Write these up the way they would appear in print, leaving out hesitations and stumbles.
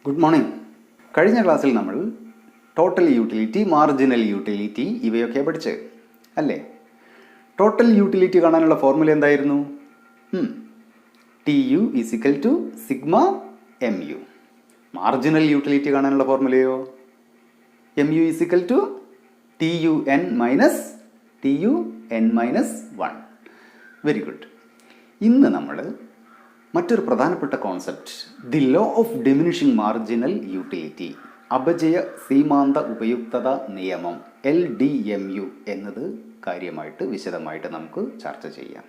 Good morning. കഴിഞ്ഞ ക്ലാസ്സിൽ നമ്മൾ ടോട്ടൽ യൂട്ടിലിറ്റി, മാർജിനൽ യൂട്ടിലിറ്റി ഇവയൊക്കെ പഠിച്ച് അല്ലേ? ടോട്ടൽ യൂട്ടിലിറ്റി കാണാനുള്ള ഫോർമുല എന്തായിരുന്നു? T U is equal to sigma M U. Marginal utility കാണാനുള്ള ഫോർമുലയോ? M U is equal to T U N minus T U N minus 1. Very good. ഇന്ന് നമ്മൾ മറ്റൊരു പ്രധാനപ്പെട്ട concept, the law of diminishing marginal utility, അപജയ സീമാന്ത ഉപയുക്തത നിയമം, LDMU എന്നത് കാര്യമായിട്ട് വിശദമായിട്ട് നമുക്ക് ചർച്ച ചെയ്യാം.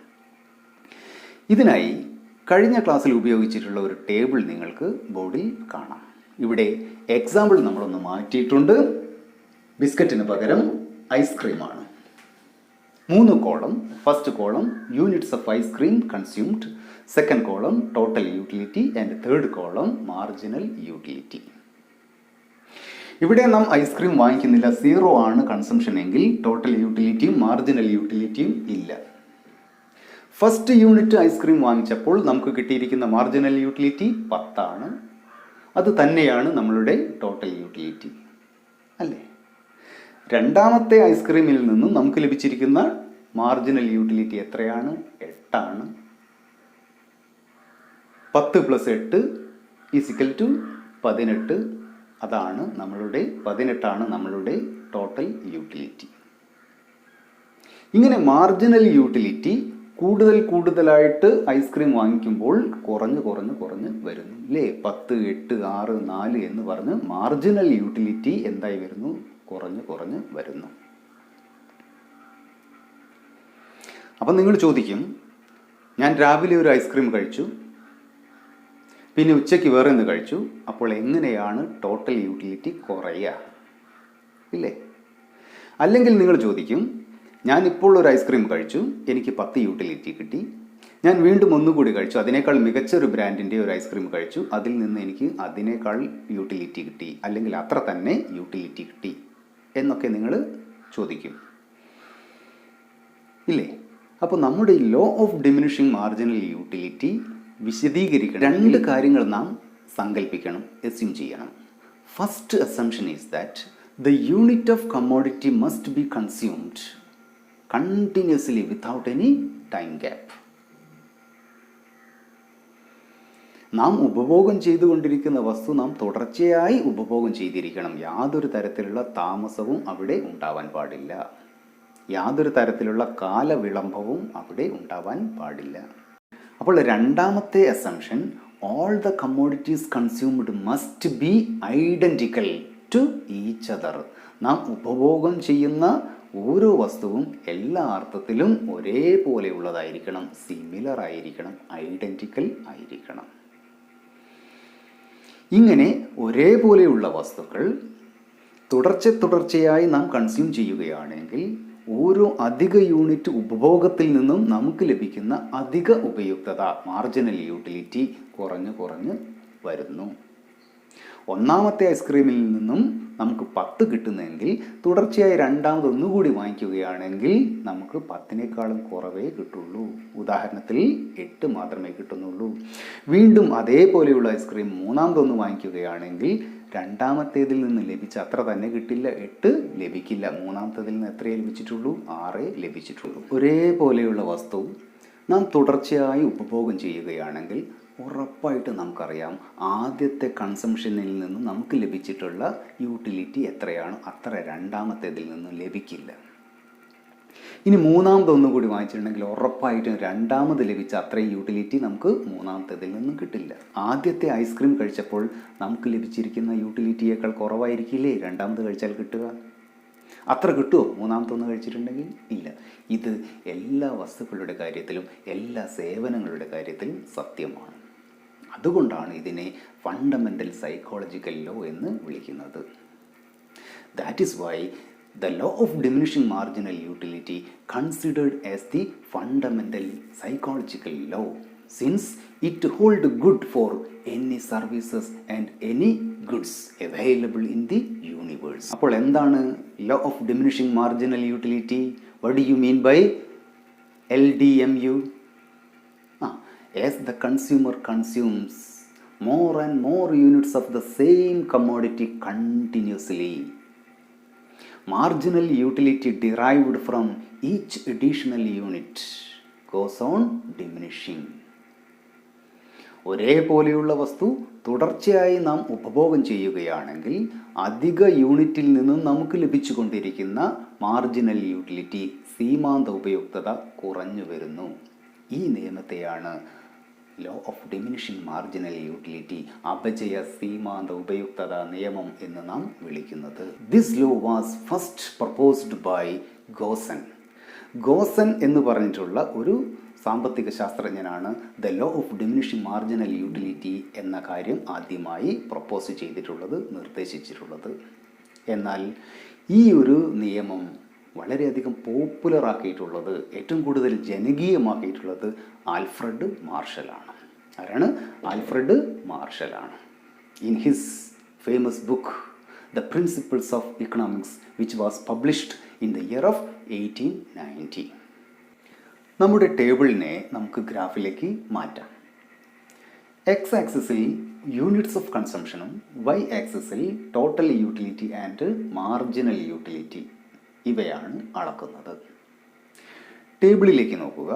ഇതിനായി കഴിഞ്ഞ ക്ലാസ്സിൽ ഉപയോഗിച്ചിട്ടുള്ള ഒരു ടേബിൾ നിങ്ങൾക്ക് ബോർഡിൽ കാണാം. ഇവിടെ എക്സാമ്പിൾ നമ്മളൊന്ന് മാറ്റിയിട്ടുണ്ട്. ബിസ്ക്കറ്റിന് പകരം ഐസ്ക്രീമാണ്. 3 column. First column units of ice cream consumed, second column total utility and third column marginal utility. ഇവിടെ നാം ഐസ്ക്രീം വാങ്ങിക്കുന്നില്ല, 0 ആണ് കൺസംഷൻ എങ്കിൽ ടോട്ടൽ യൂട്ടിലിറ്റിയും മാർജിനൽ യൂട്ടിലിറ്റിയും ഇല്ല. ഫസ്റ്റ് യൂണിറ്റ് ഐസ്ക്രീം വാങ്ങിച്ചപ്പോൾ നമുക്ക് കിട്ടിയിരിക്കുന്ന മാർജിനൽ യൂട്ടിലിറ്റി 10 ആണ്. അത് തന്നെയാണ് നമ്മളുടെ ടോട്ടൽ യൂട്ടിലിറ്റി അല്ലേ? രണ്ടാമത്തെ ഐസ്ക്രീമിൽ നിന്നും നമുക്ക് ലഭിച്ചിരിക്കുന്ന മാർജിനൽ യൂട്ടിലിറ്റി എത്രയാണ്? 8 ആണ്. 10 + 8 ഈസിക്കൽ ടു 18. അതാണ് നമ്മളുടെ 18 നമ്മളുടെ ടോട്ടൽ യൂട്ടിലിറ്റി. ഇങ്ങനെ മാർജിനൽ യൂട്ടിലിറ്റി കൂടുതലായിട്ട് ഐസ്ക്രീം വാങ്ങിക്കുമ്പോൾ കുറഞ്ഞ് വരുന്നു അല്ലേ? 10, 8, 6, 4 എന്ന് പറഞ്ഞ് മാർജിനൽ യൂട്ടിലിറ്റി എന്തായി വരുന്നു? കുറഞ്ഞ് വരുന്നു. അപ്പം നിങ്ങൾ ചോദിക്കും, ഞാൻ രാവിലെ ഒരു ഐസ്ക്രീം കഴിച്ചു, പിന്നെ ഉച്ചയ്ക്ക് വേറെ ഒന്ന് കഴിച്ചു, അപ്പോൾ എങ്ങനെയാണ് ടോട്ടൽ യൂട്ടിലിറ്റി കുറയുക ഇല്ലേ? അല്ലെങ്കിൽ നിങ്ങൾ ചോദിക്കും, ഞാൻ ഇപ്പോൾ ഒരു ഐസ്ക്രീം കഴിച്ചു, എനിക്ക് 10 യൂട്ടിലിറ്റി കിട്ടി, ഞാൻ വീണ്ടും ഒന്നുകൂടി കഴിച്ചു, അതിനേക്കാൾ മികച്ചൊരു ബ്രാൻഡിൻ്റെ ഒരു ഐസ്ക്രീം കഴിച്ചു, അതിൽ നിന്ന് എനിക്ക് അതിനേക്കാൾ യൂട്ടിലിറ്റി കിട്ടി, അല്ലെങ്കിൽ അത്ര തന്നെ യൂട്ടിലിറ്റി കിട്ടി എന്നൊക്കെ നിങ്ങൾ ചോദിക്കും ഇല്ലേ? അപ്പോൾ നമ്മുടെ ഈ law of diminishing marginal utility വിശദീകരിക്കണം. 2 കാര്യങ്ങൾ നാം സങ്കല്പിക്കണം, അസ്യൂം ചെയ്യണം. First assumption is that the unit of commodity must be consumed continuously without any time gap. നാം ഉപഭോഗം ചെയ്തുകൊണ്ടിരിക്കുന്ന വസ്തു നാം തുടർച്ചയായി ഉപഭോഗം ചെയ്തിരിക്കണം. യാതൊരു തരത്തിലുള്ള താമസവും അവിടെ ഉണ്ടാവാൻ പാടില്ല. യാതൊരു തരത്തിലുള്ള കാലവിളംബവും അവിടെ ഉണ്ടാവാൻ പാടില്ല. അപ്പോൾ രണ്ടാമത്തെ assumption, all the commodities consumed must be identical to each other. നാം ഉപഭോഗം ചെയ്യുന്ന ഓരോ വസ്തുവും എല്ലാ അർത്ഥത്തിലും ഒരേപോലെയുള്ളതായിരിക്കണം, സിമിലർ ആയിരിക്കണം, ഐഡൻറ്റിക്കൽ ആയിരിക്കണം. ഇങ്ങനെ ഒരേപോലെയുള്ള വസ്തുക്കൾ തുടർച്ചയായി നാം കൺസ്യൂം ചെയ്യുകയാണെങ്കിൽ ഓരോ അധിക യൂണിറ്റ് ഉപഭോഗത്തിൽ നിന്നും നമുക്ക് ലഭിക്കുന്ന അധിക ഉപയുക്തത, മാർജിനൽ യൂട്ടിലിറ്റി കുറഞ്ഞ് വരുന്നു. ഒന്നാമത്തെ ഐസ്ക്രീമിൽ നിന്നും നമുക്ക് 10 കിട്ടുന്നെങ്കിൽ തുടർച്ചയായി രണ്ടാമത് ഒന്നുകൂടി വാങ്ങിക്കുകയാണെങ്കിൽ നമുക്ക് 10നേക്കാളും കുറവേ കിട്ടുള്ളൂ. ഉദാഹരണത്തിൽ 8 മാത്രമേ കിട്ടുന്നുള്ളൂ. വീണ്ടും അതേപോലെയുള്ള ഐസ്ക്രീം മൂന്നാമതൊന്ന് വാങ്ങിക്കുകയാണെങ്കിൽ രണ്ടാമത്തേതിൽ നിന്ന് ലഭിച്ച അത്ര തന്നെ കിട്ടില്ല, 8 ലഭിക്കില്ല. മൂന്നാമത്തേതിൽ നിന്ന് എത്രയേ ലഭിച്ചിട്ടുള്ളൂ? 6 ലഭിച്ചിട്ടുള്ളൂ. ഒരേപോലെയുള്ള വസ്തു നാം തുടർച്ചയായി ഉപഭോഗം ചെയ്യുകയാണെങ്കിൽ ഉറപ്പായിട്ട് നമുക്കറിയാം ആദ്യത്തെ കൺസംഷനിൽ നിന്ന് നമുക്ക് ലഭിച്ചിട്ടുള്ള യൂട്ടിലിറ്റി എത്രയാണ് അത്ര രണ്ടാമത്തേതിൽ നിന്നും ലഭിക്കില്ല. ഇനി മൂന്നാമതൊന്നുകൂടി വാങ്ങിച്ചിട്ടുണ്ടെങ്കിൽ ഉറപ്പായിട്ടും രണ്ടാമത് ലഭിച്ച അത്രയും യൂട്ടിലിറ്റി നമുക്ക് മൂന്നാമത്തേതിൽ നിന്നും കിട്ടില്ല. ആദ്യത്തെ ഐസ്ക്രീം കഴിച്ചപ്പോൾ നമുക്ക് ലഭിച്ചിരിക്കുന്ന യൂട്ടിലിറ്റിയേക്കാൾ കുറവായിരിക്കില്ലേ രണ്ടാമത് കഴിച്ചാൽ കിട്ടുക? അത്ര കിട്ടുമോ മൂന്നാമത്തൊന്ന് കഴിച്ചിട്ടുണ്ടെങ്കിൽ? ഇല്ല. ഇത് എല്ലാ വസ്തുക്കളുടെ കാര്യത്തിലും എല്ലാ സേവനങ്ങളുടെ കാര്യത്തിലും സത്യമാണ്. അതുകൊണ്ടാണ് ഇതിനെ ഫണ്ടമെൻ്റൽ സൈക്കോളജിക്കൽ ലോ എന്ന് വിളിക്കുന്നത്. That is why the law of diminishing marginal utility considered as the fundamental psychological law, since it hold good for any services and any goods available in the universe. അപ്പോൾ എന്താണ് law of diminishing marginal utility? What do you mean by LDMU? As the consumer consumes more and more units of the same commodity continuously. Marginal utility derived from each additional unit goes on diminishing. ഒരേപോലെയുള്ള വസ്തു തുടർച്ചയായി നാം ഉപഭോഗം ചെയ്യുകയാണെങ്കിൽ അധിക യൂണിറ്റിൽ നിന്നും നമുക്ക് ലഭിച്ചുകൊണ്ടിരിക്കുന്ന marginal utility, സീമാന്ത ഉപയുക്തത കുറഞ്ഞു വരുന്നു. ഈ നിയമത്തെയാണ് law of diminishing marginal utility, അപചയ സീമാന്ത ഉപയുക്തത നിയമം എന്ന് നാം വിളിക്കുന്നത്. This law was first proposed by Gossen. Gossen എന്ന് പറഞ്ഞിട്ടുള്ള ഒരു സാമ്പത്തിക ശാസ്ത്രജ്ഞനാണ് the law of diminishing marginal utility എന്ന കാര്യം ആദ്യമായി പ്രപ്പോസ് ചെയ്തിട്ടുള്ളത്, നിർദ്ദേശിച്ചിട്ടുള്ളത്. എന്നാൽ ഈ ഒരു നിയമം വളരെയധികം പോപ്പുലർ ആക്കിയിട്ടുള്ളത്, ഏറ്റവും കൂടുതൽ ജനകീയമാക്കിയിട്ടുള്ളത് ആൽഫ്രഡ് മാർഷലാണ്. ആരാണ്? ആൽഫ്രഡ് മാർഷലാണ്. In his famous book the principles of economics which was published in the year of 1890. നമ്മുടെ ടേബിളിനെ നമുക്ക് ഗ്രാഫിലേക്ക് മാറ്റാം. എക്സ് ആക്സിസിൽ യൂണിറ്റ്സ് ഓഫ് കൺസംഷനും വൈ ആക്സിസിൽ total utility and marginal utility ഇവയാണ് അളക്കുന്നത്. ടേബിളിലേക്ക് നോക്കുക.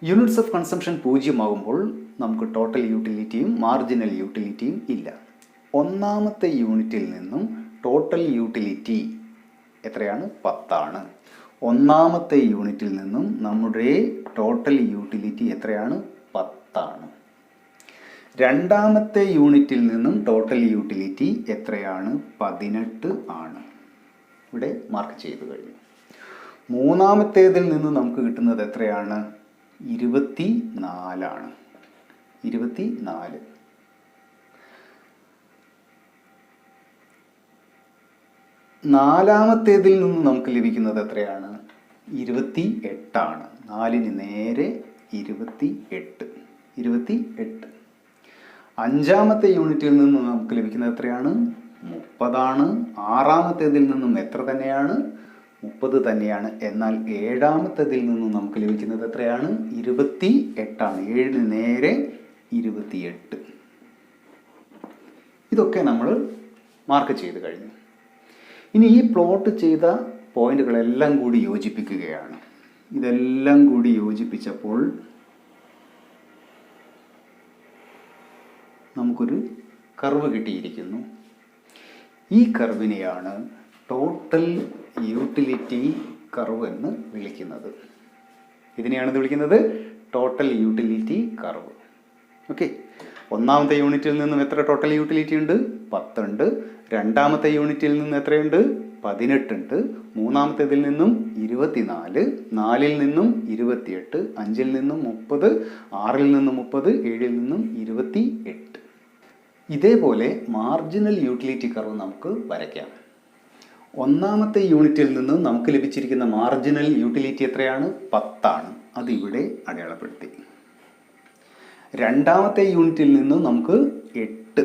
യൂണിറ്റ്സ് ഓഫ് കൺസംഷൻ 0 ആകുമ്പോൾ നമുക്ക് ടോട്ടൽ യൂട്ടിലിറ്റിയും മാർജിനൽ യൂട്ടിലിറ്റിയും ഇല്ല. ഒന്നാമത്തെ യൂണിറ്റിൽ നിന്നും ടോട്ടൽ യൂട്ടിലിറ്റി എത്രയാണ്? 10 ആണ്. ഒന്നാമത്തെ യൂണിറ്റിൽ നിന്നും നമ്മുടെ ടോട്ടൽ യൂട്ടിലിറ്റി എത്രയാണ്? 10 ആണ്. രണ്ടാമത്തെ യൂണിറ്റിൽ നിന്നും ടോട്ടൽ യൂട്ടിലിറ്റി എത്രയാണ്? 18 ആണ്. ഇവിടെ മാർക്ക് ചെയ്തു കഴിഞ്ഞു. മൂന്നാമത്തേതിൽ നിന്ന് നമുക്ക് കിട്ടുന്നത് എത്രയാണ്? 24 ആണ്. 24. നാലാമത്തേതിൽ നിന്ന് നമുക്ക് ലഭിക്കുന്നത് എത്രയാണ്? 28 ആണ്. 4ന് നേരെ 28. അഞ്ചാമത്തെ യൂണിറ്റിൽ നിന്ന് നമുക്ക് ലഭിക്കുന്നത് എത്രയാണ്? 30 ആണ്. ആറാമത്തേതിൽ നിന്നും എത്ര തന്നെയാണ്? 30 തന്നെയാണ്. എന്നാൽ ഏഴാമത്തേതിൽ നിന്നും നമുക്ക് ലഭിക്കുന്നത് എത്രയാണ്? 28 ആണ്. 7ന് നേരെ 28. ഇതൊക്കെ നമ്മൾ മാർക്ക് ചെയ്ത് കഴിഞ്ഞു. ഇനി ഈ പ്ലോട്ട് ചെയ്ത പോയിന്റുകളെല്ലാം കൂടി യോജിപ്പിക്കുകയാണ്. ഇതെല്ലാം കൂടി യോജിപ്പിച്ചപ്പോൾ നമുക്കൊരു കർവ് കിട്ടിയിരിക്കുന്നു. ഈ കർവിനെയാണ് ടോട്ടൽ യൂട്ടിലിറ്റി കർവ് എന്ന് വിളിക്കുന്നത്. ഇതിനെയാണ് വിളിക്കുന്നത് ടോട്ടൽ യൂട്ടിലിറ്റി കർവ്. ഓക്കെ. ഒന്നാമത്തെ യൂണിറ്റിൽ നിന്നും എത്ര ടോട്ടൽ യൂട്ടിലിറ്റി ഉണ്ട്? 10 ഉണ്ട്. രണ്ടാമത്തെ യൂണിറ്റിൽ നിന്ന് എത്രയുണ്ട്? 18 ഉണ്ട്. മൂന്നാമത്തേതിൽ നിന്നും 24, 4ൽ നിന്നും 28, 5ൽ നിന്നും 30, 6ൽ നിന്നും 30, 7ൽ നിന്നും 28. ഇതേപോലെ മാർജിനൽ യൂട്ടിലിറ്റി കർവ് നമുക്ക് വരയ്ക്കാം. ഒന്നാമത്തെ യൂണിറ്റിൽ നിന്ന് നമുക്ക് ലഭിച്ചിരിക്കുന്ന മാർജിനൽ യൂട്ടിലിറ്റി എത്രയാണ്? 10 ആണ്. അത് ഇവിടെ അടയാളപ്പെടുത്തി. രണ്ടാമത്തെ യൂണിറ്റിൽ നിന്ന് നമുക്ക് 8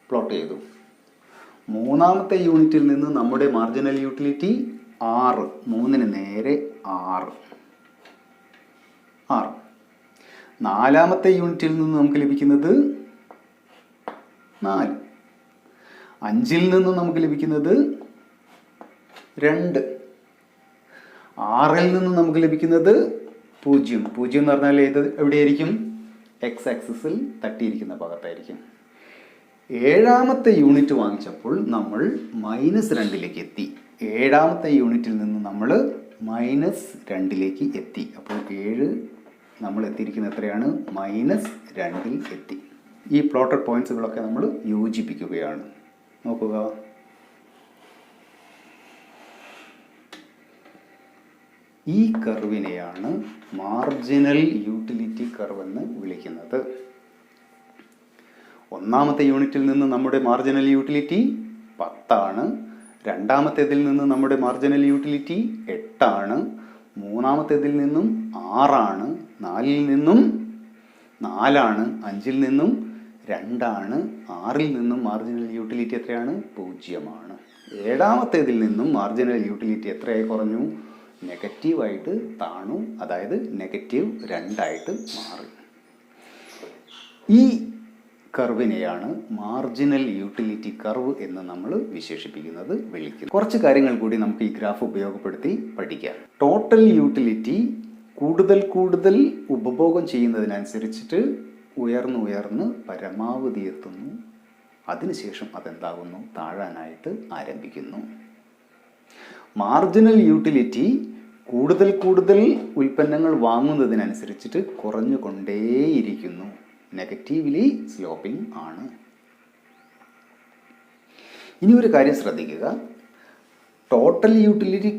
പ്ലോട്ട് ചെയ്തു. മൂന്നാമത്തെ യൂണിറ്റിൽ നിന്ന് നമ്മുടെ മാർജിനൽ യൂട്ടിലിറ്റി 6, 3ന് നേരെ 6. നാലാമത്തെ യൂണിറ്റിൽ നിന്ന് നമുക്ക് ലഭിക്കുന്നത് 4. 5ൽ നിന്ന് നമുക്ക് ലഭിക്കുന്നത് 2. 6ൽ നിന്ന് നമുക്ക് ലഭിക്കുന്നത് 0. 0 എന്ന് പറഞ്ഞാൽ എവിടെയായിരിക്കും? എക്സ് ആക്സിസിൽ തട്ടിയിരിക്കുന്ന ഭാഗത്തായിരിക്കും. ഏഴാമത്തെ യൂണിറ്റ് വാങ്ങിച്ചപ്പോൾ നമ്മൾ -2ലേക്ക് എത്തി. ഏഴാമത്തെ യൂണിറ്റിൽ നിന്ന് നമ്മൾ -2ലേക്ക് എത്തി. അപ്പോൾ 7 നമ്മൾ എത്തിയിരിക്കുന്നത് എത്രയാണ്? -2ൽ എത്തി. ഈ പ്ലോട്ടഡ് പോയിന്റ്സുകളൊക്കെ നമ്മൾ യോജിപ്പിക്കുകയാണ്. നോക്കുക. ഈ കർവിനെയാണ് മാർജിനൽ യൂട്ടിലിറ്റി കർവ് എന്ന് വിളിക്കുന്നത്. ഒന്നാമത്തെ യൂണിറ്റിൽ നിന്ന് നമ്മുടെ മാർജിനൽ യൂട്ടിലിറ്റി 10 ആണ്. രണ്ടാമത്തേതിൽ നിന്ന് നമ്മുടെ മാർജിനൽ യൂട്ടിലിറ്റി 8 ആണ്. മൂന്നാമത്തേതിൽ നിന്നും 6 ആണ്. 4ൽ നിന്നും 4 ആണ്. 5ൽ നിന്നും 2 ആണ്. 6ൽ നിന്നും മാർജിനൽ യൂട്ടിലിറ്റി എത്രയാണ്? 0 ആണ്. ഏഴാമത്തേതിൽ നിന്നും മാർജിനൽ യൂട്ടിലിറ്റി എത്രയായി കുറഞ്ഞു? നെഗറ്റീവായിട്ട് താണു. അതായത് -2 ആയിട്ട് മാറി. ഈ കർവിനെയാണ് മാർജിനൽ യൂട്ടിലിറ്റി കർവ് എന്ന് നമ്മൾ വിളിക്കുന്നത്. കുറച്ച് കാര്യങ്ങൾ കൂടി നമുക്ക് ഈ ഗ്രാഫ് ഉപയോഗപ്പെടുത്തി പഠിക്കാം. ടോട്ടൽ യൂട്ടിലിറ്റി കൂടുതൽ ഉപഭോഗം ചെയ്യുന്നതിനനുസരിച്ചിട്ട് ഉയർന്ന് പരമാവധി എത്തുന്നു. അതിനുശേഷം അതെന്താകുന്നു? താഴാനായിട്ട് ആരംഭിക്കുന്നു. മാർജിനൽ യൂട്ടിലിറ്റി കൂടുതൽ ഉൽപ്പന്നങ്ങൾ വാങ്ങുന്നതിനനുസരിച്ചിട്ട് കുറഞ്ഞുകൊണ്ടേയിരിക്കുന്നു. നെഗറ്റീവ്ലി സ്ലോപ്പിംഗ് ആണ്. ഇനി ഒരു കാര്യം ശ്രദ്ധിക്കുക. ടോട്ടൽ യൂട്ടിലിറ്റി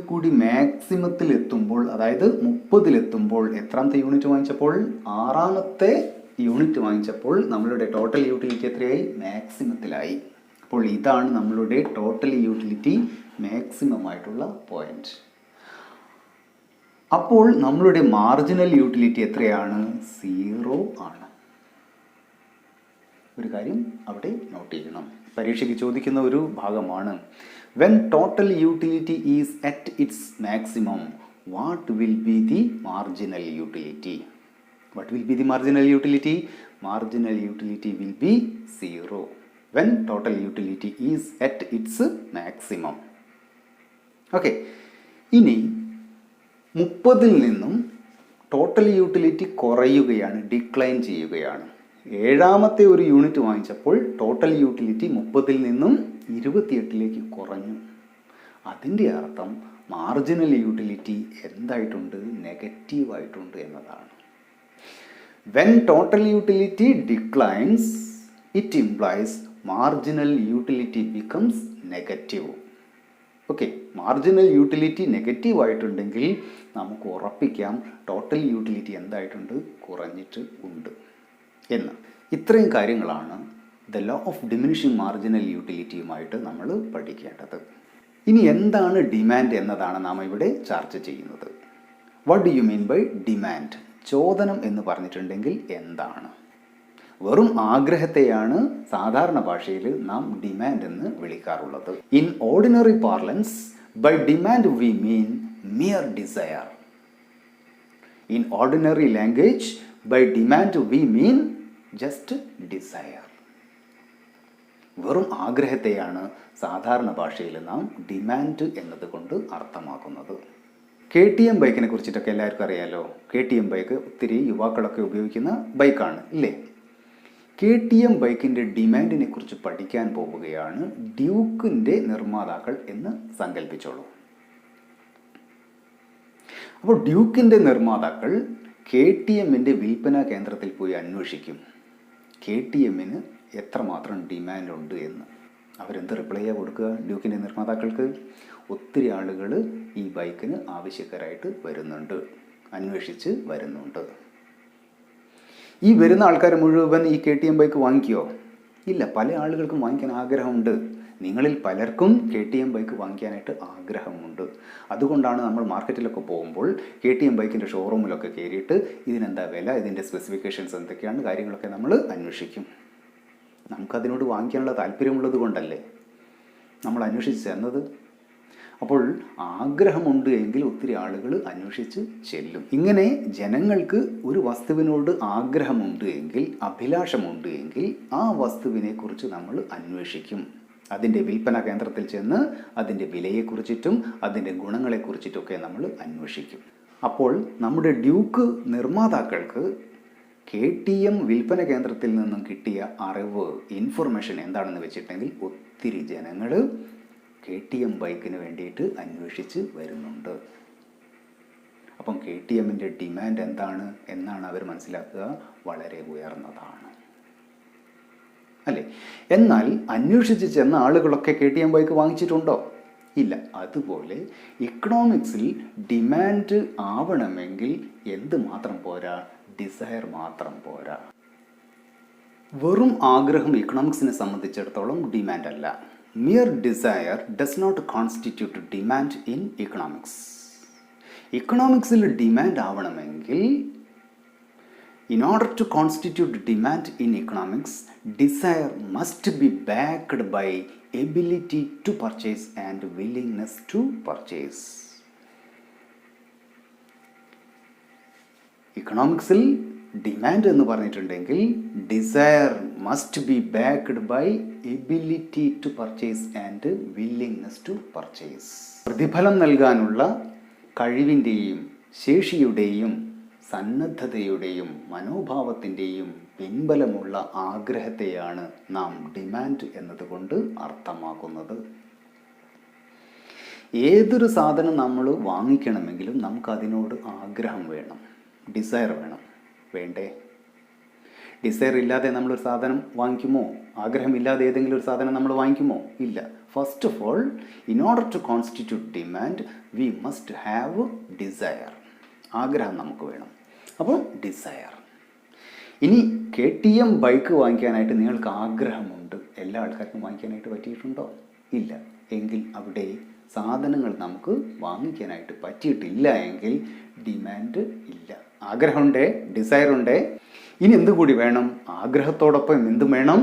കൂടി മാക്സിമത്തിൽ എത്തുമ്പോൾ, അതായത് 30 എത്രാമത്തെ യൂണിറ്റ് വാങ്ങിച്ചപ്പോൾ? 6ാമത്തെ യൂണിറ്റ് വാങ്ങിച്ചപ്പോൾ നമ്മളുടെ ടോട്ടൽ യൂട്ടിലിറ്റി എത്രയായി? മാക്സിമത്തിലായി. അപ്പോൾ ഇതാണ് നമ്മളുടെ ടോട്ടൽ യൂട്ടിലിറ്റി മാക്സിമം ആയിട്ടുള്ള പോയിന്റ്. അപ്പോൾ നമ്മളുടെ മാർജിനൽ യൂട്ടിലിറ്റി എത്രയാണ്? 0 ആണ്. ഒരു കാര്യം അവിടെ നോട്ട് ചെയ്യണം, പരീക്ഷയ്ക്ക് ചോദിക്കുന്ന ഒരു ഭാഗമാണ്. When total utility is at its maximum, what will be the marginal utility? What will be the marginal utility? Marginal utility will be 0 when total utility is at its maximum. Okay. ഇനി 30 നിന്നും total utility കുറയുകയാണ്, decline ചെയ്യുകയാണ്. 7ാമത്തെ ഒരു unit വാങ്ങിച്ചപ്പോൾ total utility 30 നിന്നും 28 കുറഞ്ഞു. അതിൻ്റെ അർത്ഥം marginal utility എന്തായിട്ടുണ്ട്? നെഗറ്റീവായിട്ടുണ്ട് എന്നതാണ്. When total utility declines, it implies marginal utility becomes negative. Okay, marginal utility negative ആയിട്ടുണ്ടെങ്കിൽ നമുക്ക് ഉറപ്പിക്കാം ടോട്ടൽ യൂട്ടിലിറ്റി എന്തായിട്ടുണ്ട്? കുറഞ്ഞിട്ട് ഉണ്ട് എന്ന്. ഇത്രയും കാര്യങ്ങളാണ് the law of diminishing marginal യൂട്ടിലിറ്റിയുമായിട്ട് നമ്മൾ പഠിക്കേണ്ടത്. ഇനി എന്താണ് ഡിമാൻഡ് എന്നതാണ് നാം ഇവിടെ ചർച്ച ചെയ്യുന്നത്. What do you mean by demand? ചോദനം എന്ന് പറഞ്ഞിട്ടുണ്ടെങ്കിൽ എന്താണ്? വെറും ആഗ്രഹത്തെയാണ് സാധാരണ ഭാഷയിൽ നാം ഡിമാൻഡ് എന്ന് വിളിക്കാറുള്ളത്. In ordinary parlance, by demand we mean mere desire. In ordinary language, by demand we mean just desire. വെറും ആഗ്രഹത്തെയാണ് സാധാരണ ഭാഷയിൽ നാം ഡിമാൻഡ് എന്നതുകൊണ്ട് അർത്ഥമാക്കുന്നത്. KTM ബൈക്കിനെ കുറിച്ചിട്ടൊക്കെ എല്ലാവർക്കും അറിയാലോ. KTM ബൈക്ക് ഒത്തിരി യുവാക്കളൊക്കെ ഉപയോഗിക്കുന്ന ബൈക്കാണ് ഇല്ലേ? KTM ബൈക്കിൻ്റെ ഡിമാൻഡിനെ കുറിച്ച് പഠിക്കാൻ പോവുകയാണ് ഡ്യൂക്കിൻ്റെ നിർമ്മാതാക്കൾ എന്ന് സങ്കല്പിച്ചോളൂ. അപ്പോൾ ഡ്യൂക്കിൻ്റെ നിർമ്മാതാക്കൾ KTMൻ്റെ വിൽപ്പന കേന്ദ്രത്തിൽ പോയി അന്വേഷിക്കും KTMന് എത്രമാത്രം ഡിമാൻഡ് ഉണ്ട് എന്ന്. അവരെന്ത് റിപ്ലൈയാണ് കൊടുക്കുക? ഡ്യൂക്കിൻ്റെ നിർമ്മാതാക്കൾക്ക് ഒത്തിരി ആളുകൾ ഈ ബൈക്കിന് ആവശ്യക്കാരായിട്ട് വരുന്നുണ്ട്, അന്വേഷിച്ച് വരുന്നുണ്ട്. ഈ വരുന്ന ആൾക്കാർ മുഴുവൻ ഈ KTM ബൈക്ക് വാങ്ങിക്കുമോ? ഇല്ല, പല ആളുകൾക്കും വാങ്ങിക്കാൻ ആഗ്രഹമുണ്ട്. നിങ്ങളിൽ പലർക്കും KTM ബൈക്ക് വാങ്ങിക്കാനായിട്ട് ആഗ്രഹമുണ്ട്. അതുകൊണ്ടാണ് നമ്മൾ മാർക്കറ്റിലൊക്കെ പോകുമ്പോൾ KTM ബൈക്കിൻ്റെ ഷോറൂമിലൊക്കെ കയറിയിട്ട് ഇതിനെന്താ വില, ഇതിൻ്റെ സ്പെസിഫിക്കേഷൻസ് എന്തൊക്കെയാണ്, കാര്യങ്ങളൊക്കെ നമ്മൾ അന്വേഷിക്കും. നമുക്കതിനോട് വാങ്ങിക്കാനുള്ള താല്പര്യമുള്ളത് കൊണ്ടല്ലേ നമ്മൾ അന്വേഷിച്ച് ചെന്നത്. അപ്പോൾ ആഗ്രഹമുണ്ട് എങ്കിൽ ഒത്തിരി ആളുകൾ അന്വേഷിച്ച് ചെല്ലും. ഇങ്ങനെ ജനങ്ങൾക്ക് ഒരു വസ്തുവിനോട് ആഗ്രഹമുണ്ട് എങ്കിൽ, അഭിലാഷമുണ്ട് എങ്കിൽ ആ വസ്തുവിനെക്കുറിച്ച് നമ്മൾ അന്വേഷിക്കും. അതിൻ്റെ വിൽപ്പന കേന്ദ്രത്തിൽ ചെന്ന് അതിൻ്റെ വിലയെക്കുറിച്ചിട്ടും അതിൻ്റെ ഗുണങ്ങളെക്കുറിച്ചിട്ടൊക്കെ നമ്മൾ അന്വേഷിക്കും. അപ്പോൾ നമ്മുടെ ഡ്യൂക്ക് നിർമ്മാതാക്കൾക്ക് KTM വിൽപ്പന കേന്ദ്രത്തിൽ നിന്നും കിട്ടിയ അറിവ്, ഇൻഫർമേഷൻ എന്താണെന്ന് വെച്ചിട്ടുണ്ടെങ്കിൽ ഒത്തിരി ജനങ്ങൾ KTM ബൈക്കിന് വേണ്ടിയിട്ട് അന്വേഷിച്ച് വരുന്നുണ്ട്. അപ്പം KTMൻ്റെ ഡിമാൻഡ് എന്താണ് എന്നാണ് അവർ മനസ്സിലാക്കുക? വളരെ ഉയർന്നതാണ് അല്ലേ? എന്നാൽ അന്വേഷിച്ച് ചെന്ന ആളുകളൊക്കെ KTM ബൈക്ക് വാങ്ങിച്ചിട്ടുണ്ടോ? ഇല്ല. അതുപോലെ ഇക്കണോമിക്സിൽ ഡിമാൻഡ് ആവണമെങ്കിൽ എന്ത് മാത്രം പോരാ? ഡിസയർ മാത്രം പോരാ. വെറും ആഗ്രഹം ഇക്കണോമിക്സിനെ സംബന്ധിച്ചിടത്തോളം ഡിമാൻഡ് അല്ല. Mere desire does not constitute demand in economics. ഇക്കണോമിക്സിൽ ഡിമാൻഡ് ആവണമെങ്കിൽ, in order to constitute demand in economics, desire must be backed by ability to purchase and willingness to purchase. ഇക്കണോമിക്സിൽ ഡിമാൻഡ് എന്ന് പറഞ്ഞിട്ടുണ്ടെങ്കിൽ desire must be backed by ability to purchase and willingness to purchase. പ്രതിഫലം നൽകാനുള്ള കഴിവിൻ്റെയും ശേഷിയുടെയും സന്നദ്ധതയുടെയും മനോഭാവത്തിൻ്റെയും പിൻബലമുള്ള ആഗ്രഹത്തെയാണ് നാം demand എന്നതുകൊണ്ട് അർത്ഥമാക്കുന്നത്. ഏതൊരു സാധനം നമ്മൾ വാങ്ങിക്കണമെങ്കിലും നമുക്കതിനോട് ആഗ്രഹം വേണം, ഡിസയർ വേണം. വേണ്ടേ? ഡിസയർ ഇല്ലാതെ നമ്മളൊരു സാധനം വാങ്ങിക്കുമോ? ആഗ്രഹമില്ലാതെ ഏതെങ്കിലും ഒരു സാധനം നമ്മൾ വാങ്ങിക്കുമോ? ഇല്ല. First of all, in order to constitute demand we must have desire. ആഗ്രഹം നമുക്ക് വേണം. അപ്പോൾ ഡിസയർ. ഇനി KTM ബൈക്ക് വാങ്ങിക്കാനായിട്ട് നിങ്ങൾക്ക് ആഗ്രഹമുണ്ട്. എല്ലാ ആൾക്കാർക്കും വാങ്ങിക്കാനായിട്ട് പറ്റിയിട്ടുണ്ടോ? ഇല്ല. എങ്കിൽ അവിടെ സാധനങ്ങൾ നമുക്ക് വാങ്ങിക്കാനായിട്ട് പറ്റിയിട്ടില്ല എങ്കിൽ ഡിമാൻഡ് ഇല്ല. ആഗ്രഹമുണ്ടേ, ഡിസയർ ഉണ്ടേ. ഇനി എന്തുകൂടി വേണം? ആഗ്രഹത്തോടൊപ്പം എന്തും വേണം?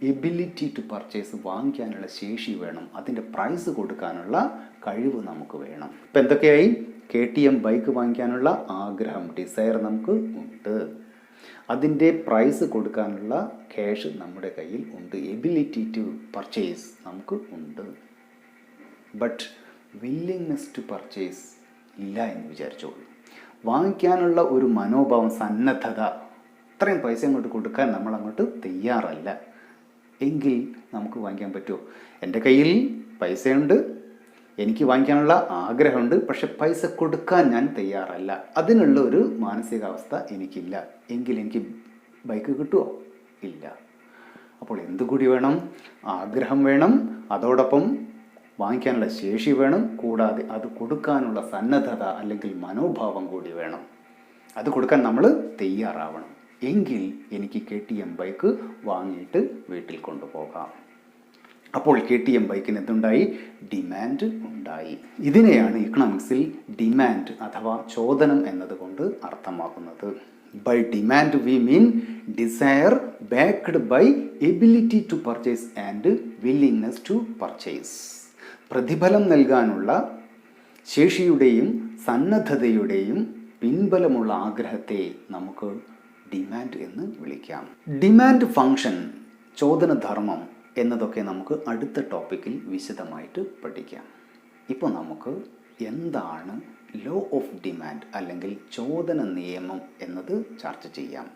എബിലിറ്റി ടു പർച്ചേസ്, വാങ്ങിക്കാനുള്ള ശേഷി വേണം. അതിൻ്റെ പ്രൈസ് കൊടുക്കാനുള്ള കഴിവ് നമുക്ക് വേണം. ഇപ്പം എന്തൊക്കെയായി? KTM ബൈക്ക് വാങ്ങിക്കാനുള്ള ആഗ്രഹം, ഡിസയർ നമുക്ക് ഉണ്ട്. അതിൻ്റെ പ്രൈസ് കൊടുക്കാനുള്ള ക്യാഷ് നമ്മുടെ കയ്യിൽ ഉണ്ട്. എബിലിറ്റി ടു പർച്ചേസ് നമുക്ക് ഉണ്ട്. ബട്ട് വില്ലിങ്നെസ് ടു പർച്ചേസ് ഇല്ല എന്ന് വിചാരിച്ചോളൂ. വാങ്ങിക്കാനുള്ള ഒരു മനോഭാവം, സന്നദ്ധത, അത്രയും പൈസ അങ്ങോട്ട് കൊടുക്കാൻ നമ്മൾ അങ്ങോട്ട് തയ്യാറല്ല എങ്കിൽ നമുക്ക് വാങ്ങിക്കാൻ പറ്റുമോ? എൻ്റെ കയ്യിൽ പൈസയുണ്ട്, എനിക്ക് വാങ്ങിക്കാനുള്ള ആഗ്രഹമുണ്ട്, പക്ഷെ പൈസ കൊടുക്കാൻ ഞാൻ തയ്യാറല്ല, അതിനുള്ള ഒരു മാനസികാവസ്ഥ എനിക്കില്ല എങ്കിൽ എനിക്ക് ബൈക്ക് കിട്ടുമോ? ഇല്ല. അപ്പോൾ എന്തുകൂടി വേണം? ആഗ്രഹം വേണം, അതോടൊപ്പം വാങ്ങിക്കാനുള്ള ശേഷി വേണം, കൂടാതെ അത് കൊടുക്കാനുള്ള സന്നദ്ധത അല്ലെങ്കിൽ മനോഭാവം കൂടി വേണം. അത് കൊടുക്കാൻ നമ്മൾ തയ്യാറാവണം. എങ്കിൽ എനിക്ക് KTM ബൈക്ക് വാങ്ങിയിട്ട് വീട്ടിൽ കൊണ്ടുപോകാം. അപ്പോൾ KTM ബൈക്കിന് എന്തുണ്ടായി? ഡിമാൻഡ് ഉണ്ടായി. ഇതിനെയാണ് ഇക്കണോമിക്സിൽ ഡിമാൻഡ് അഥവാ ചോദനം എന്നതുകൊണ്ട് അർത്ഥമാക്കുന്നത്. By demand we mean desire backed by ability to purchase and willingness to purchase. പ്രതിഫലം നൽകാനുള്ള ശേഷിയുടെയും സന്നദ്ധതയുടെയും പിൻബലമുള്ള ആഗ്രഹത്തെ നമുക്ക് ഡിമാൻഡ് എന്ന് വിളിക്കാം. ഡിമാൻഡ് ഫംഗ്ഷൻ, ചോദനധർമ്മം എന്നതൊക്കെ നമുക്ക് അടുത്ത ടോപ്പിക്കിൽ വിശദമായിട്ട് പഠിക്കാം. ഇപ്പോൾ നമുക്ക് എന്താണ് ലോ ഓഫ് ഡിമാൻഡ് അല്ലെങ്കിൽ ചോദന നിയമം എന്നത് ചർച്ച ചെയ്യാം.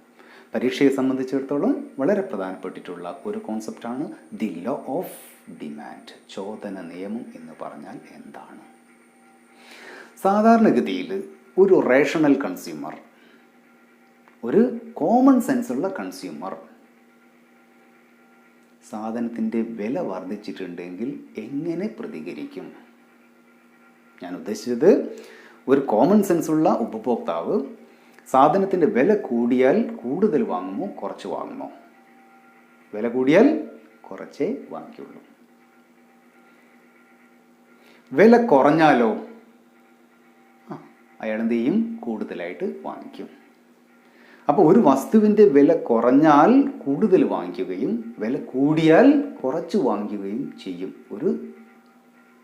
പരീക്ഷയെ സംബന്ധിച്ചിടത്തോളം വളരെ പ്രധാനപ്പെട്ടിട്ടുള്ള ഒരു കോൺസെപ്റ്റാണ് ദി ലോ ഓഫ് ഡിമാൻഡ്. ചോദന നിയമം എന്ന് പറഞ്ഞാൽ എന്താണ്? സാധാരണഗതിയിൽ ഒരു റേഷണൽ കൺസ്യൂമർ, ഒരു കോമൺ സെൻസുള്ള കൺസ്യൂമർ സാധനത്തിൻ്റെ വില വർദ്ധിച്ചിട്ടുണ്ടെങ്കിൽ എങ്ങനെ പ്രതികരിക്കും? ഞാൻ ഉദ്ദേശിച്ചത്, ഒരു കോമൺ സെൻസുള്ള ഉപഭോക്താവ് സാധനത്തിൻ്റെ വില കൂടിയാൽ കൂടുതൽ വാങ്ങുമോ, കുറച്ച് വാങ്ങുമോ? വില കൂടിയാൽ കുറച്ചേ വാങ്ങിക്കുള്ളൂ. വില കുറഞ്ഞാലോ അയാൾ എന്ത് ചെയ്യും? കൂടുതലായിട്ട് വാങ്ങിക്കും. അപ്പോൾ ഒരു വസ്തുവിൻ്റെ വില കുറഞ്ഞാൽ കൂടുതൽ വാങ്ങിക്കുകയും വില കൂടിയാൽ കുറച്ച് വാങ്ങിക്കുകയും ചെയ്യും ഒരു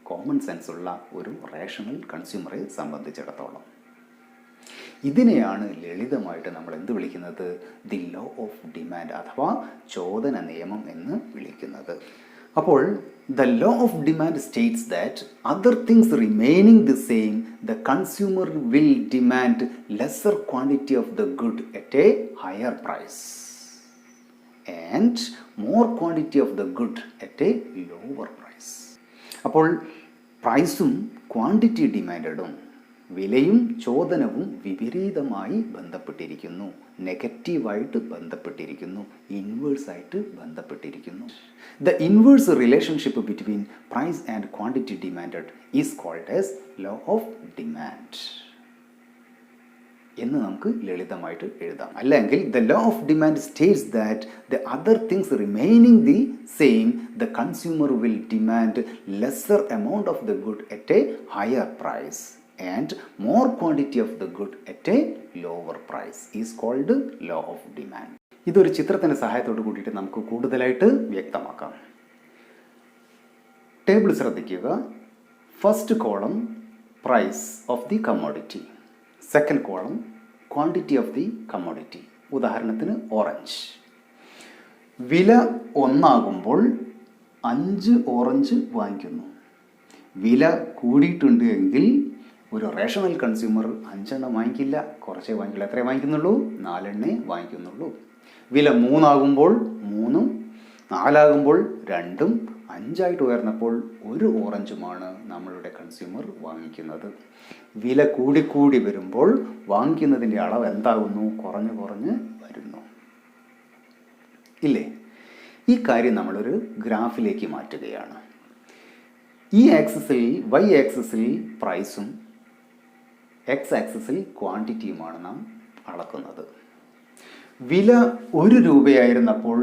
കോമൺ സെൻസുള്ള ഒരു റേഷണൽ കൺസ്യൂമറെ സംബന്ധിച്ചിടത്തോളം. ഇതിനെയാണ് ലളിതമായിട്ട് നമ്മൾ എന്ത് വിളിക്കുന്നത്? ദി ലോ ഓഫ് ഡിമാൻഡ് അഥവാ ചോദന നിയമം എന്ന് വിളിക്കുന്നത്. അപ്പോൾ the law of demand states that other things remaining the same the consumer will demand lesser quantity of the good at a higher price and more quantity of the good at a lower price. അപ്പോൾ പ്രൈസും quantity ഡിമാൻഡും വിലയും ചോദനവും വിപരീതമായി ബന്ധപ്പെട്ടിരിക്കുന്നു, നെഗറ്റീവായിട്ട് ബന്ധപ്പെട്ടിരിക്കുന്നു, ഇൻവേഴ്സായിട്ട് ബന്ധപ്പെട്ടിരിക്കുന്നു. The inverse relationship between price and quantity demanded is called as law of demand എന്ന് നമുക്ക് ലളിതമായിട്ട് എഴുതാം. അല്ലെങ്കിൽ the law of demand states that the other things remaining the same the consumer will demand lesser amount of the good at a higher price and more quantity of the good at a lower price is called law of demand. ഇതൊരു ചിത്രത്തിൻ്റെ സഹായത്തോട് കൂടിയിട്ട് നമുക്ക് കൂടുതലായിട്ട് വ്യക്തമാക്കാം. Table ശ്രദ്ധിക്കുക. First column price of the commodity, second column quantity of the commodity, ഉദാഹരണത്തിന് orange. വില 1 ആകുമ്പോൾ 5 ഓറഞ്ച് വാങ്ങിക്കുന്നു. വില കൂടിയിട്ടുണ്ട് എങ്കിൽ ഒരു റേഷണൽ കൺസ്യൂമർ 5 എണ്ണം വാങ്ങിക്കില്ല, കുറച്ചേ വാങ്ങിക്കില്ല. എത്രയേ വാങ്ങിക്കുന്നുള്ളൂ? 4 എണ്ണേ വാങ്ങിക്കുന്നുള്ളൂ. വില 3 ആകുമ്പോൾ 3, 4 ആകുമ്പോൾ 2, 5 ഉയർന്നപ്പോൾ 1 ഓറഞ്ചുമാണ് നമ്മളുടെ കൺസ്യൂമർ വാങ്ങിക്കുന്നത്. വില കൂടിക്കൂടി വരുമ്പോൾ വാങ്ങിക്കുന്നതിൻ്റെ അളവ് എന്താകുന്നു? കുറഞ്ഞ് കുറഞ്ഞ് വരുന്നു. ഇല്ലേ? ഈ കാര്യം നമ്മളൊരു ഗ്രാഫിലേക്ക് മാറ്റുകയാണ്. ഈ ആക്സിസിൽ y ആക്സിസിൽ പ്രൈസും x ആക്സിസിൽ ക്വാണ്ടിറ്റിയുമാണ് നാം അളക്കുന്നത്. വില 1 രൂപയായിരുന്നപ്പോൾ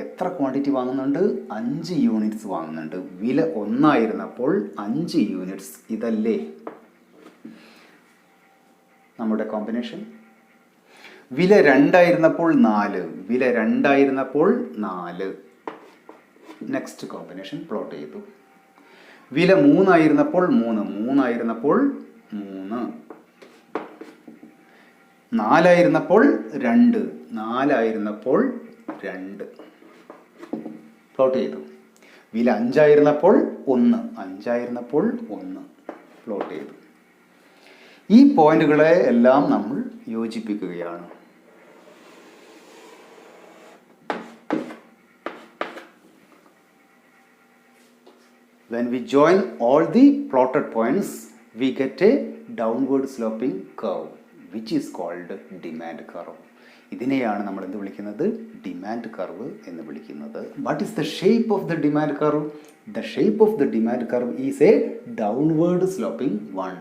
എത്ര ക്വാണ്ടിറ്റി വാങ്ങുന്നുണ്ട്? 5 യൂണിറ്റ്സ് വാങ്ങുന്നുണ്ട്. വില 1 ആയിരുന്നപ്പോൾ 5 യൂണിറ്റ്സ്. ഇതല്ലേ നമ്മുടെ കോമ്പിനേഷൻ? വില 2 ആയിരുന്നപ്പോൾ 4, വില 2 ആയിരുന്നപ്പോൾ 4. നെക്സ്റ്റ് കോമ്പിനേഷൻ പ്ലോട്ട് ചെയ്തു. വില 3 ആയിരുന്നപ്പോൾ 3, 3 ആയിരുന്നപ്പോൾ 3, 4 ആയിരുന്നപ്പോൾ 2, 4 ആയിരുന്നപ്പോൾ 2. പ്ലോട്ട് ചെയ്തു. വില 5 ആയിരുന്നപ്പോൾ 1, 5 ആയിരുന്നപ്പോൾ 1. പ്ലോട്ട് ചെയ്തു. ഈ പോയിന്റുകളെ എല്ലാം നമ്മൾ യോജിപ്പിക്കുകയാണ്. When we join all the plotted points, we get a downward sloping curve, which is called demand curve. ഇതിനെയാണ് നമ്മൾ എന്ത് വിളിക്കുന്നത്? ഡിമാൻഡ് കർവ് എന്ന് വിളിക്കുന്നത്. What is the shape of the demand curve? The shape of the demand curve is a downward sloping one.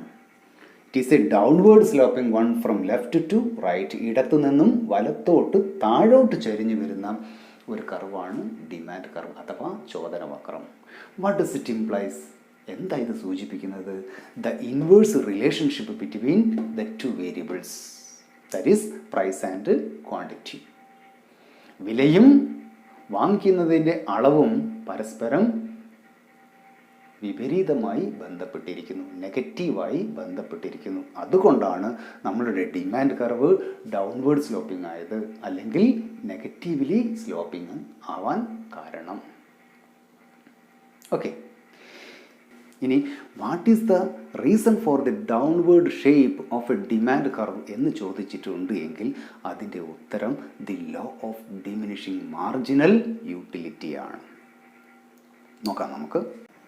It is a downward sloping one from left to right. ഇടത്തു നിന്നും വലത്തോട്ട് താഴോട്ട് ചരിഞ്ഞു വരുന്ന ഒരു കർവാണ് demand curve അഥവാ ചോദനവക്രം. What does it implies? എന്താ ഇത് സൂചിപ്പിക്കുന്നത്? The inverse relationship between the two variables, that is price and quantity. വിലയും വാങ്ങിക്കുന്നതിൻ്റെ അളവും പരസ്പരം വിപരീതമായി ബന്ധപ്പെട്ടിരിക്കുന്നു, നെഗറ്റീവായി ബന്ധപ്പെട്ടിരിക്കുന്നു. അതുകൊണ്ടാണ് നമ്മളുടെ ഡിമാൻഡ് കർവ് ഡൗൺവേർഡ് സ്ലോപ്പിംഗ് ആയത്, അല്ലെങ്കിൽ നെഗറ്റീവ്ലി സ്ലോപ്പിംഗ് ആവാൻ കാരണം. ഓക്കെ, ഇനി what is the reason for the downward shape of a demand curve എന്ന് ചോദിച്ചിട്ടുണ്ട് എങ്കിൽ അതിൻ്റെ ഉത്തരം the law of diminishing marginal യൂട്ടിലിറ്റിയാണ്. നോക്കാം നമുക്ക്.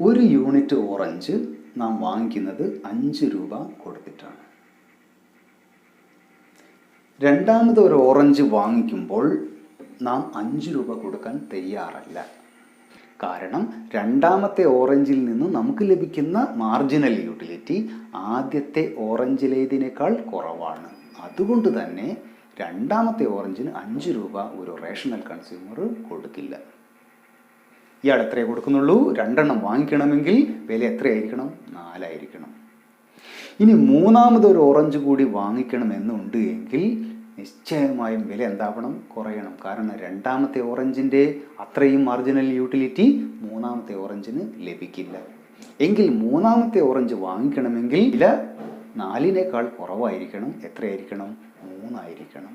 ഒരു യൂണിറ്റ് ഓറഞ്ച് നാം വാങ്ങിക്കുന്നത് 5 രൂപ കൊടുത്തിട്ടാണ്. രണ്ടാമത് ഒരു ഓറഞ്ച് വാങ്ങിക്കുമ്പോൾ നാം 5 രൂപ കൊടുക്കാൻ തയ്യാറല്ല. കാരണം രണ്ടാമത്തെ ഓറഞ്ചിൽ നിന്ന് നമുക്ക് ലഭിക്കുന്ന മാർജിനൽ യൂട്ടിലിറ്റി ആദ്യത്തെ ഓറഞ്ചിലേതിനേക്കാൾ കുറവാണ്. അതുകൊണ്ട് തന്നെ രണ്ടാമത്തെ ഓറഞ്ചിന് 5 രൂപ ഒരു റേഷണൽ കൺസ്യൂമർ കൊടുക്കില്ല. ഇയാൾ എത്രയേ കൊടുക്കുന്നുള്ളൂ? 2 എണ്ണം വാങ്ങിക്കണമെങ്കിൽ വില എത്രയായിരിക്കണം? 4 ആയിരിക്കണം. ഇനി മൂന്നാമതൊരു ഓറഞ്ച് കൂടി വാങ്ങിക്കണമെന്നുണ്ട് എങ്കിൽ നിശ്ചയമായും വില എന്താവണം? കുറയണം. കാരണം രണ്ടാമത്തെ ഓറഞ്ചിൻ്റെ അത്രയും മാർജിനൽ യൂട്ടിലിറ്റി മൂന്നാമത്തെ ഓറഞ്ചിന് ലഭിക്കില്ല. എങ്കിൽ മൂന്നാമത്തെ ഓറഞ്ച് വാങ്ങിക്കണമെങ്കിൽ വില 4നേക്കാൾ കുറവായിരിക്കണം. എത്രയായിരിക്കണം? 3 ആയിരിക്കണം.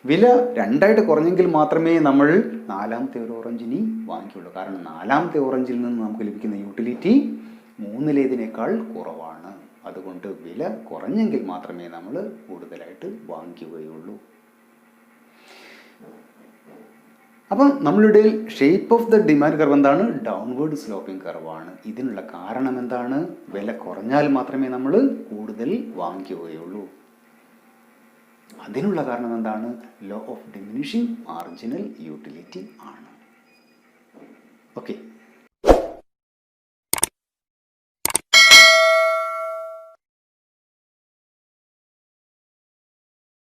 വില 2 കുറഞ്ഞെങ്കിൽ മാത്രമേ നമ്മൾ നാലാമത്തെ ഒരു ഓറഞ്ചിനി വാങ്ങിക്കുള്ളൂ. കാരണം നാലാമത്തെ ഓറഞ്ചിൽ നിന്ന് നമുക്ക് ലഭിക്കുന്ന യൂട്ടിലിറ്റി 3ലേതിനേക്കാൾ കുറവാണ്. അതുകൊണ്ട് വില കുറഞ്ഞെങ്കിൽ മാത്രമേ നമ്മൾ കൂടുതലായിട്ട് വാങ്ങിക്കുകയുള്ളൂ. അപ്പം നമ്മളുടെ shape of the demand curve എന്താണ്? ഡൗൺവേർഡ് സ്ലോപ്പിംഗ് കർവാണ്. ഇതിനുള്ള കാരണം എന്താണ്? വില കുറഞ്ഞാൽ മാത്രമേ നമ്മൾ കൂടുതൽ വാങ്ങിക്കുകയുള്ളൂ. അതിനുള്ള കാരണം എന്താണ്? Law of diminishing marginal utility ആണ്. ഓക്കെ.